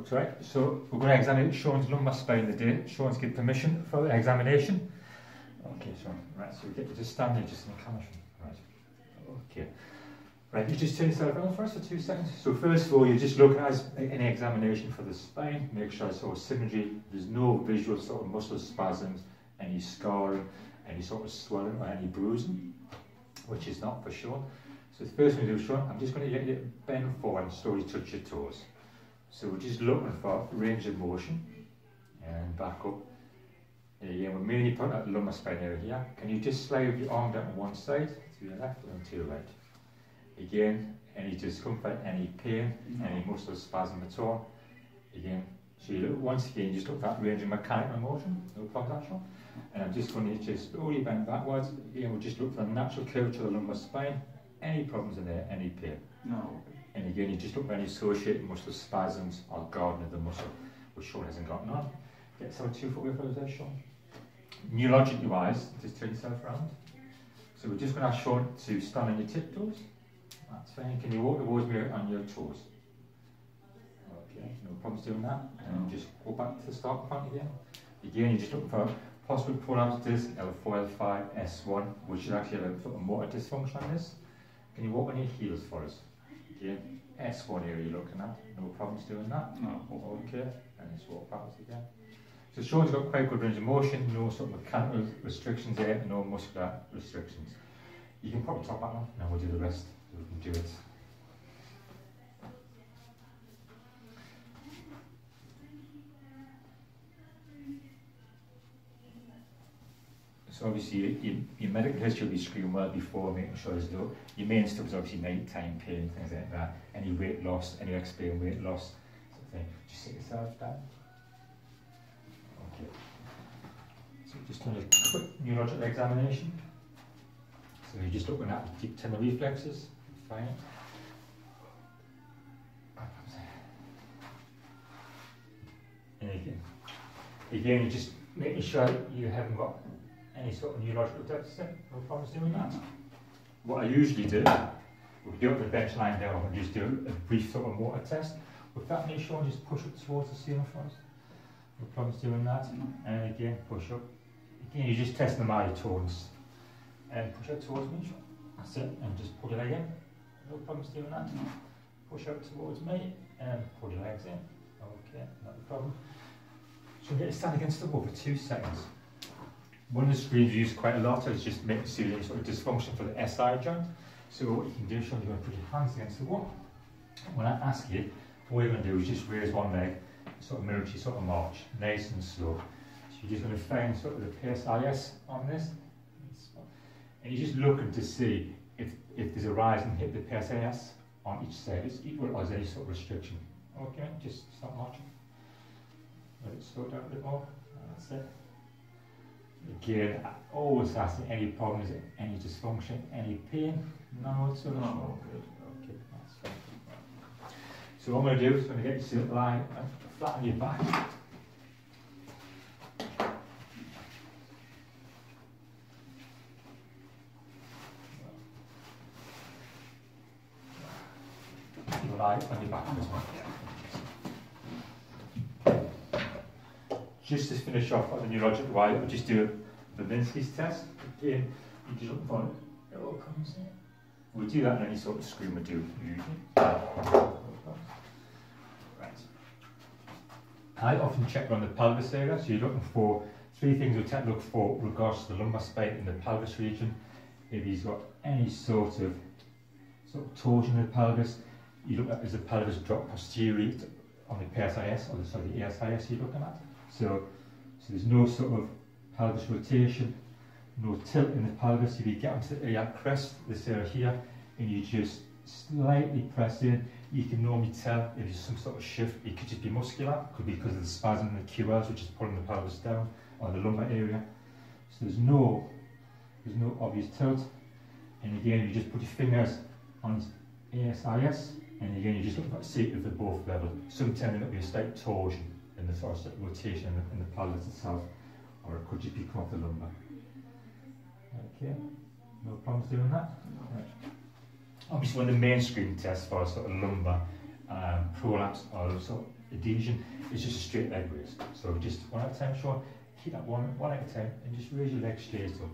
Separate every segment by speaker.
Speaker 1: Looks right. So we're going to examine Sean's lumbar spine today. Sean's give permission for the examination. Okay, Sean. Right, so we get you to stand there just in the camera. Right. Okay. Right, you just turn yourself around first for 2 seconds. So first of all, you're just looking at any examination for the spine. Make sure it's all symmetry. There's no visual sort of muscle spasms, any scarring, any sort of swelling or any bruising, which is not for Sean. So the first thing we do, Sean, I'm just going to get you to bend forward and slowly touch your toes. So we're just looking for range of motion and back up. And again, we're mainly putting at the lumbar spine area here. Can you just slide your arm down to one side, to your left and to your right? Again, any discomfort, any pain, any muscle spasm at all. Again, so you look, once again, just look for that range of mechanical motion, no problem at all. And I'm just going to just slowly bend backwards. Again, we'll just look for the natural curve to the lumbar spine. Any problems in there, any pain? No. And again, you just look for any associated muscle spasms or guarding of the muscle, which Sean hasn't got none. Get some 2 foot away from there, Sean. Neurologically wise, just turn yourself around. So we're just going to ask Sean to stand on your tiptoes. That's fine. Can you walk towards me on your toes? Okay, no problems doing that. And just go back to the start point again. Again, you're just looking for possible prolapse disc, L4, L5, S1, which is actually a sort of motor dysfunction on this. Can you walk on your heels for us? Again, S1 area you're looking at. No problems doing that? No. Okay, and just walk backwards again. So Sean's got quite good range of motion, no sort of mechanical restrictions there, no muscular restrictions. You can probably top that now, and we'll do the rest. So we can do it. So obviously your medical history will be screened well before, making sure there's no, your main stuff is obviously nighttime pain, things like that, any weight loss, any experienced weight loss, sort of thing. Just sit yourself down. Okay. So just doing a quick neurological examination. So you're just looking at the deep tendon reflexes, fine. And again, you're just making sure you haven't got any sort of neurological deficit, no problems doing that. What I usually do, we'll do up the bench lying down and just do a brief sort of motor test. With that, make sure just push up towards the ceiling first. No problems doing that. And again, push up. Again, you're just testing the myotones. And push up towards me. That's it. And just pull your leg in. No problems doing that. Push up towards me and pull your legs in. Okay, not a problem. So we'll get you stand against the wall for 2 seconds. One of the screens we use quite a lot is just making sure any sort of dysfunction for the SI joint. So what you can do, Sean, you're going to put your hands against the wall. When I ask you, all you're going to do is just raise one leg, sort of military sort of march, nice and slow. So you're just going to find sort of the PSIS on this. And you're just looking to see if there's a rise and hit the PSIS on each side. It's equal or is there any sort of restriction. Okay, just stop marching. Let it slow down a bit more. That's it. Again, I always ask you any problems, any dysfunction, any pain. No, it's so much more good. Okay, that's fine. So what I'm going to do is going to get you to lie flat on your back. You lie on your back as well. Just to finish off on the neurological way, we'll just do the Minsky's test. Again, you just look for it all comes in. We'll do that in any sort of screen we do usually. Right. I often check around the pelvis area, so you're looking for 3 things we tend to look for with regards to the lumbar spine in the pelvis region. If he's got any sort of torsion in the pelvis, you look at is the pelvis drop posteriorly on the PSIS or the ASIS you're looking at. So there's no sort of pelvis rotation, no tilt in the pelvis. If you get onto the iliac crest, this area here, and you just slightly press in, you can normally tell if there's some sort of shift. It could just be muscular, it could be because of the spasm in the QLs, which is pulling the pelvis down, or the lumbar area. So there's no obvious tilt. And again, you just put your fingers on ASIS, and again, you just look at see if they're both level. Sometimes there might be a slight torsion in the sort of rotation in the pelvis itself, or it could just be come off the lumbar. Okay, no problems doing that? Right. Obviously, one of the main screen tests for sort of lumbar prolapse or sort of adhesion, is just a straight leg raise. So just one at a time, Sean. Keep that one at a time, and just raise your leg straight up.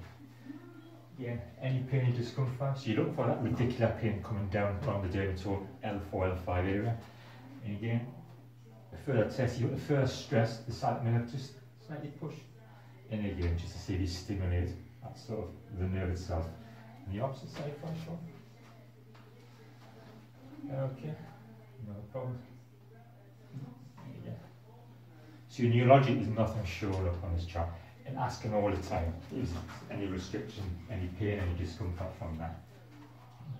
Speaker 1: Again, any pain or discomfort, so you look for that radicular pain coming down along the dermatome, L4, L5 area. And again, a further test, you got the first stress, the sciatic nerve, just slightly push. And again, just to see if you stimulate that sort of the nerve itself. And the opposite side for sure. Okay, no problem. Yeah. So your neurology is nothing showing up on this chart. And asking all the time, is any restriction, any pain, any discomfort from that?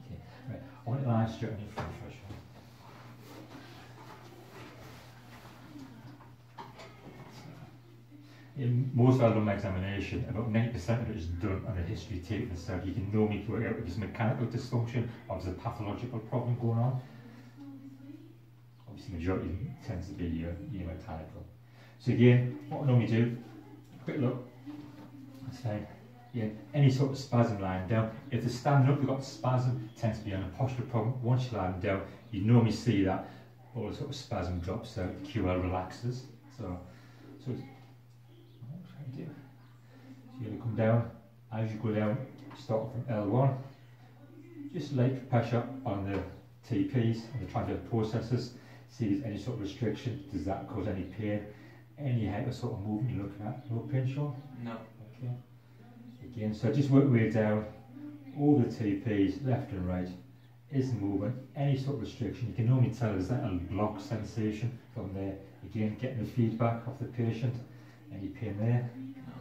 Speaker 1: Okay, right. I want to lie straight on your front first. In most of our lumbar examination, about 90% of it is done on a history tape itself. You can normally work out if there's mechanical dysfunction or there's a pathological problem going on. Obviously, the majority tends to be mechanical. So again, what I normally do, quick look, that's fine. Yeah, any sort of spasm lying down. If they're standing up, you've got spasm, it tends to be on a postural problem. Once you're lying down, you normally see that all the sort of spasm drops out, the QL relaxes. So it's, so you're going to come down. As you go down, start from L1, just light pressure on the TPs, on the transverse processes. See if there's any sort of restriction. Does that cause any pain? Any head or sort of movement you're looking at? No pain, Sean?
Speaker 2: No.
Speaker 1: Okay. Again, so just work your way down. All the TPs, left and right. Is movement. Any sort of restriction. You can normally tell is that a block sensation from there. Again, getting the feedback of the patient. Any pain there?
Speaker 2: No.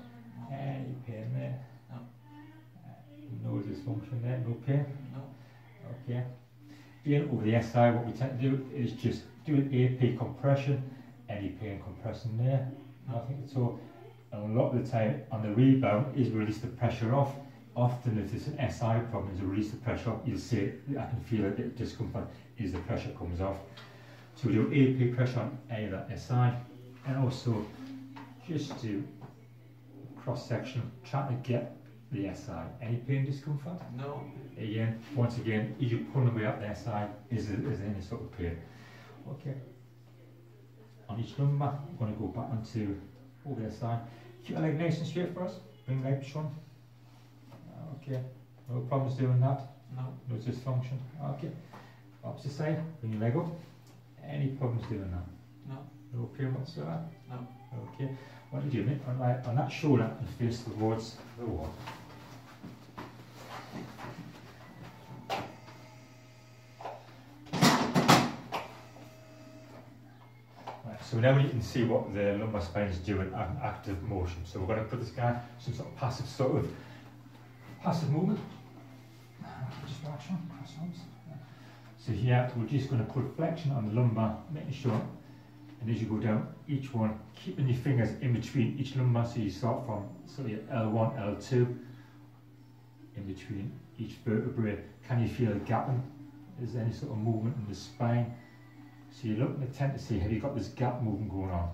Speaker 1: Any pain there?
Speaker 2: No.
Speaker 1: No dysfunction there? No pain?
Speaker 2: No.
Speaker 1: Okay. Again, over the SI, what we tend to do is just do an AP compression. Any pain compressing there? Nothing at all. And a lot of the time on the rebound is release the pressure off. Often if it's an SI problem, is release the pressure off. You'll see it, I can feel a bit of discomfort as the pressure comes off. So we do AP pressure on any of that SI, and also just do cross section, trying to get the SI. Any pain, discomfort?
Speaker 2: No.
Speaker 1: Again, once again, as you pull away up the SI, is there any sort of pain? Okay. On each lumbar, I'm going to go back onto over the side. Keep your leg nice and straight for us. Bring leg Sean. Okay. No problems doing that?
Speaker 2: No.
Speaker 1: No dysfunction? Okay. Opposite side, bring your leg up. Any problems doing that?
Speaker 2: No.
Speaker 1: No pain whatsoever?
Speaker 2: No.
Speaker 1: Okay. What do you do, mate? On that shoulder and face towards the wall. So now you can see what the lumbar spine is doing on active motion. So we're going to put this guy some sort of passive movement. Just watch on, cross arms. So here we're just going to put flexion on the lumbar, making sure. And as you go down, each one, keeping your fingers in between each lumbar. So you start from your L1, L2, in between each vertebrae. Can you feel a gapping? Is there any sort of movement in the spine? So you're looking to tend to see, have you got this gap movement going on?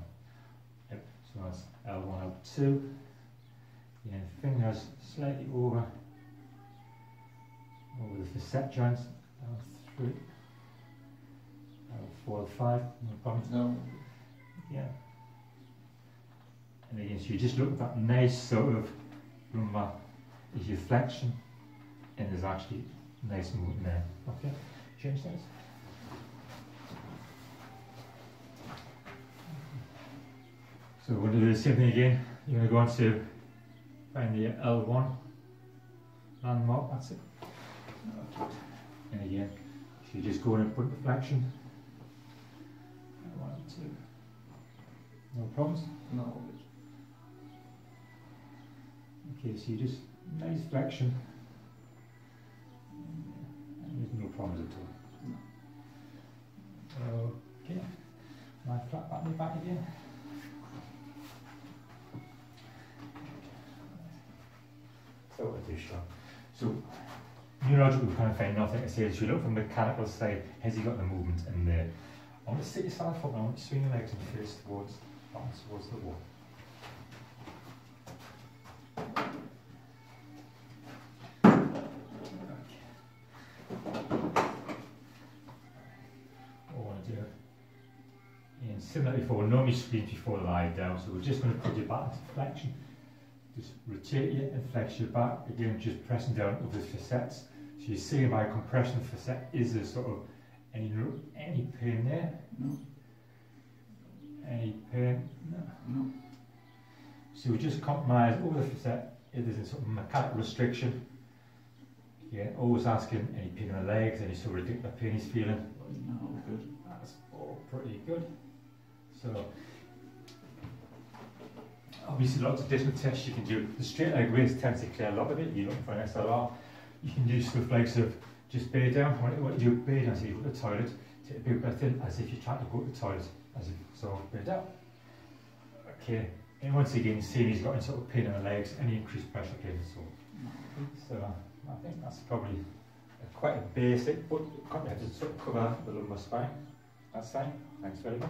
Speaker 1: Yep, so that's L1, L2. Yeah, fingers slightly over the facet joints, L3, L4, L5, no problem.
Speaker 2: No.
Speaker 1: Yeah. And again, so you just look at that nice sort of lumbar, is your flexion, and there's actually nice movement there. Okay, change sides. So we're going to do the same thing again. You're going to go on to find the L1 landmark, that's it. And again, so you just go in and put the flexion. L1, L2. No problems?
Speaker 2: No.
Speaker 1: Okay, so you just, nice flexion. And there's no problems at all. Okay, my flat back in the back again. So, neurological, we kind of find nothing to say. So you look from the mechanical side, has he got the movement in there? I want to sit yourself up now, I want to swing your legs and face towards the wall. What I want to do, and similar before, normally screens before lie down, so we're just going to put your back into flexion. Just rotate it and flex your back, again just pressing down over the facets. So you see my compression of the facet, is there sort of any pain there?
Speaker 2: No.
Speaker 1: Any pain? No.
Speaker 2: No.
Speaker 1: So we just compromise over the facet, if there's a sort of mechanical restriction. Yeah, always asking any pain in the legs, any sort of ridiculous pain he's feeling.
Speaker 2: No, all good.
Speaker 1: That's all pretty good. So, obviously lots of different tests you can do. The straight leg raise tends to clear a lot of it. You're looking for an SLR. You can do stuff like just bear down. What you do, bear down, so you go to the toilet, take a big breath in as if you're trying to go to the toilet. So bear down. Okay, and once again, seeing he's got any sort of pain in the legs, any increased pressure pain. So I think that's probably quite a basic, but comprehensive sort of cover the lumbar spine. That's fine. Thanks very much.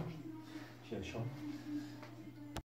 Speaker 1: Cheers, Sean.